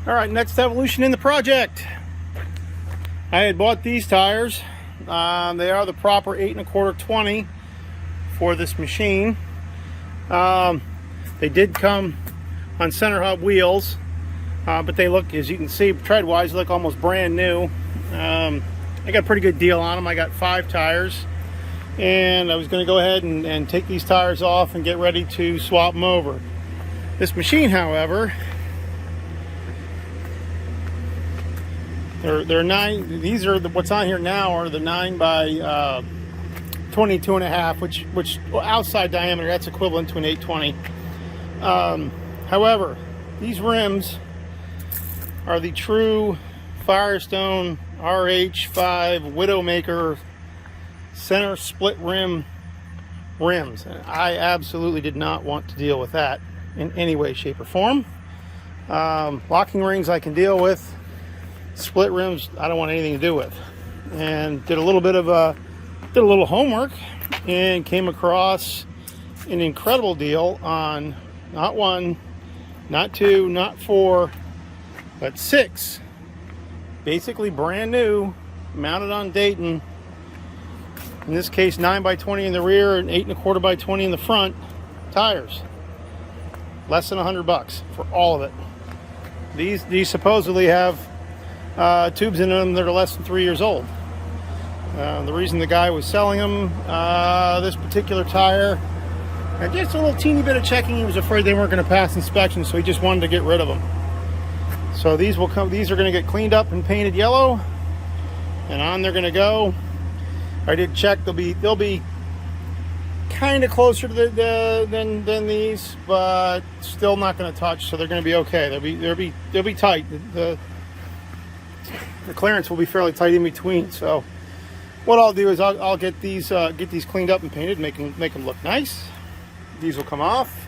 All right, next evolution in the project. I had bought these tires. They are the proper 8 1/4 20 for this machine. They did come on center hub wheels, but they look, as you can see, tread-wise, look almost brand new. I got a pretty good deal on them. I got 5 tires, and I was going to go ahead and take these tires off and get ready to swap them over. This machine, however, they're 9. These are what's on here now are the 9 by 22 and a half, which outside diameter, that's equivalent to an 820. However, these rims are the true Firestone RH5 Widowmaker center split rim rims. And I absolutely did not want to deal with that in any way, shape, or form. Locking rings I can deal with. Split rims I don't want anything to do with. And did a little homework and came across an incredible deal on not 1, not 2, not 4, but 6, basically brand new, mounted on Dayton. In this case, 9 by 20 in the rear and 8 1/4 by 20 in the front tires. Less than $100 for all of it. These supposedly have tubes in them that are less than 3 years old. The reason the guy was selling them, this particular tire, just a little teeny bit of checking, he was afraid they weren't going to pass inspection, so he just wanted to get rid of them. So these are going to get cleaned up and painted yellow, and on they're going to go. I did check; they'll be kind of closer to than these, but still not going to touch. So they're going to be okay. They'll be tight. The clearance will be fairly tight in between. So what I'll do is I'll get these cleaned up and painted, make them look nice. These will come off.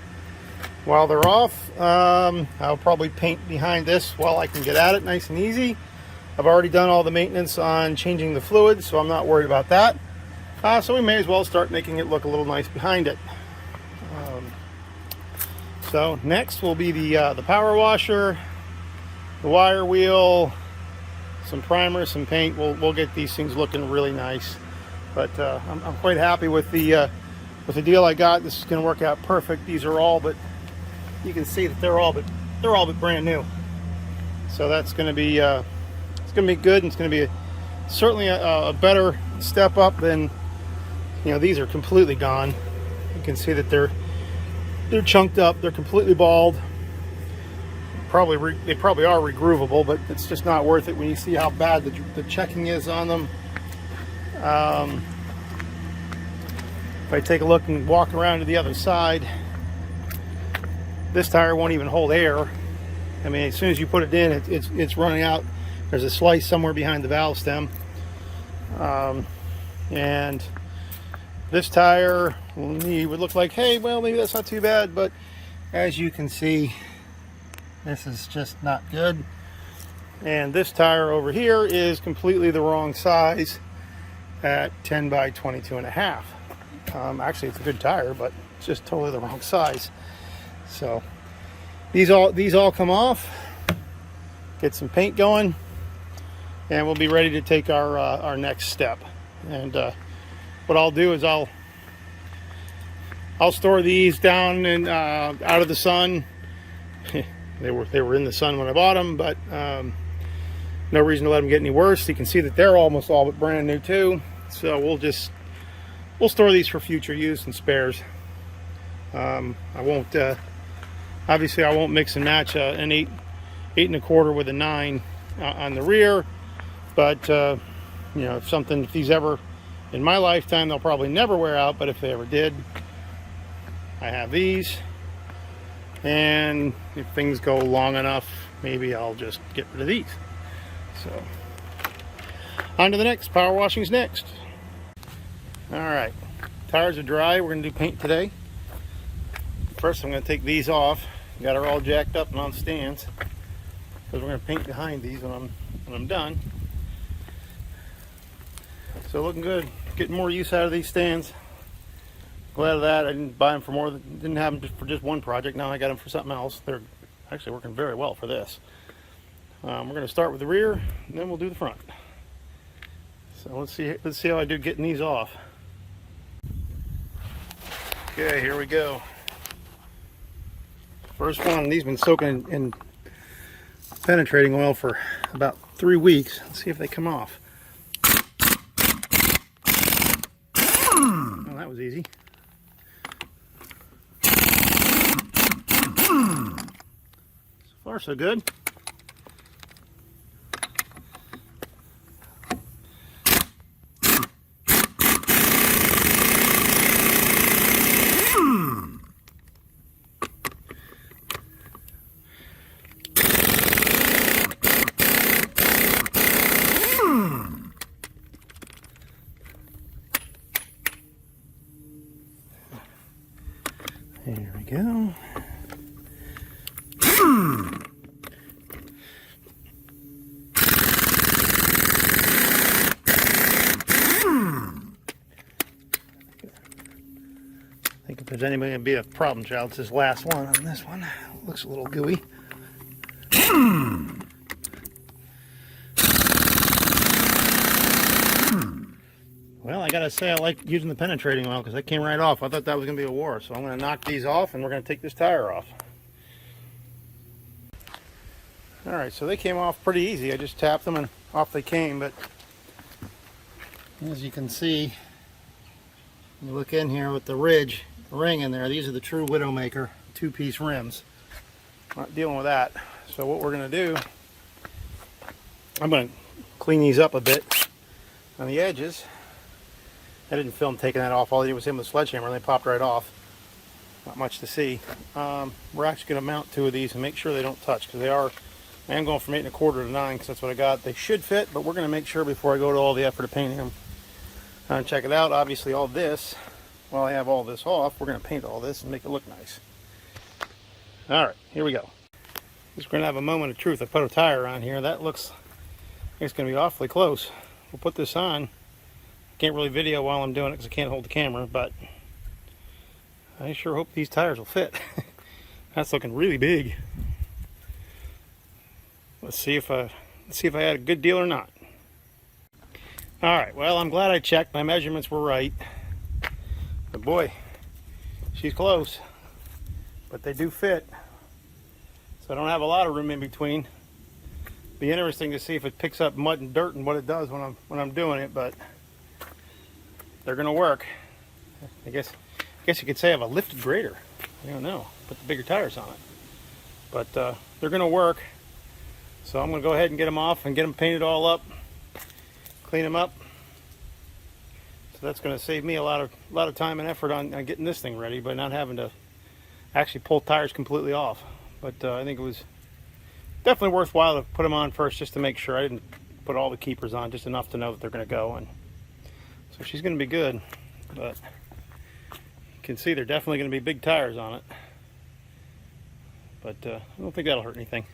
While they're off, I'll probably paint behind this while I can get at it nice and easy. I've already done all the maintenance on changing the fluid, so I'm not worried about that. So we may as well start making it look a little nice behind it. So next will be the power washer, the wire wheel, some primer, some paint. We'll get these things looking really nice. But I'm quite happy with the deal I got. This is going to work out perfect. These are all but, you can see that they're all but brand new. So that's going to be it's going to be good, and it's going to be certainly a better step up than, these are completely gone. You can see that they're chunked up. They're completely bald. They probably are regroovable, but it's just not worth it when you see how bad the checking is on them. If I take a look and walk around to the other side, this tire won't even hold air. I mean, as soon as you put it in, it's running out. There's a slice somewhere behind the valve stem. And this tire would look like, hey, well, maybe that's not too bad, but as you can see, this is just not good. And this tire over here is completely the wrong size at 10 by 22 and a half. Actually, it's a good tire, but it's just totally the wrong size. So these all come off, get some paint going, and we'll be ready to take our next step. And what I'll do is I'll store these down and out of the sun. They were in the sun when I bought them, but no reason to let them get any worse. You can see that they're almost all but brand new too. So we'll store these for future use and spares. I won't obviously I won't mix and match an 8 1/4 with a 9 on the rear, but if these ever in my lifetime, they'll probably never wear out, but if they ever did, I have these. And if things go long enough, maybe I'll just get rid of these. So on to the next. Power washing's next. All right, tires are dry. We're going to do paint today. First, I'm going to take these off. Got her all jacked up and on stands, because we're going to paint behind these when I'm done. So looking good. Getting more use out of these stands. Glad of that. I didn't buy them for more. Didn't have them for just one project. Now I got them for something else. They're actually working very well for this. We're going to start with the rear, and then we'll do the front. So let's see how I do getting these off. Okay, here we go. First one, these have been soaking in penetrating oil for about 3 weeks. Let's see if they come off. Well, that was easy. So far, so good. Here we go. I think if there's anybody going to be a problem child, it's this last one. And this one looks a little gooey. Well, I gotta say I like using the penetrating oil because that came right off. I thought that was gonna be a war, so I'm gonna knock these off and we're gonna take this tire off. All right, so they came off pretty easy. I just tapped them and off they came. But as you can see, you look in here with the ring in there. These are the true Widowmaker 2-piece rims. Not dealing with that. So what we're gonna do, I'm gonna clean these up a bit on the edges. I didn't film taking that off. All I did was hit with a sledgehammer and they popped right off. Not much to see. We're actually going to mount 2 of these and make sure they don't touch, because I am going from 8 1/4 to 9 because that's what I got. They should fit, but we're going to make sure before I go to all the effort of painting them. Check it out. Obviously all this, while I have all this off, we're going to paint all this and make it look nice. All right, here we go. Just going to have a moment of truth. I put a tire on here. That looks like it's going to be awfully close. We'll put this on. Can't really video while I'm doing it because I can't hold the camera, but I sure hope these tires will fit. That's looking really big. Let's see if I had a good deal or not. All right, well, I'm glad I checked. My measurements were right. But boy, she's close. But they do fit. So I don't have a lot of room in between. Be interesting to see if it picks up mud and dirt and what it does when I'm doing it, but they're going to work. I guess you could say I have a lifted grader. I don't know. Put the bigger tires on it. But they're going to work. So I'm going to go ahead and get them off and get them painted all up. Clean them up. So that's going to save me a lot of time and effort on getting this thing ready, by not having to actually pull tires completely off. But I think it was definitely worthwhile to put them on first, just to make sure. I didn't put all the keepers on, just enough to know that they're going to go. And so she's going to be good, but you can see they're definitely going to be big tires on it. But I don't think that'll hurt anything.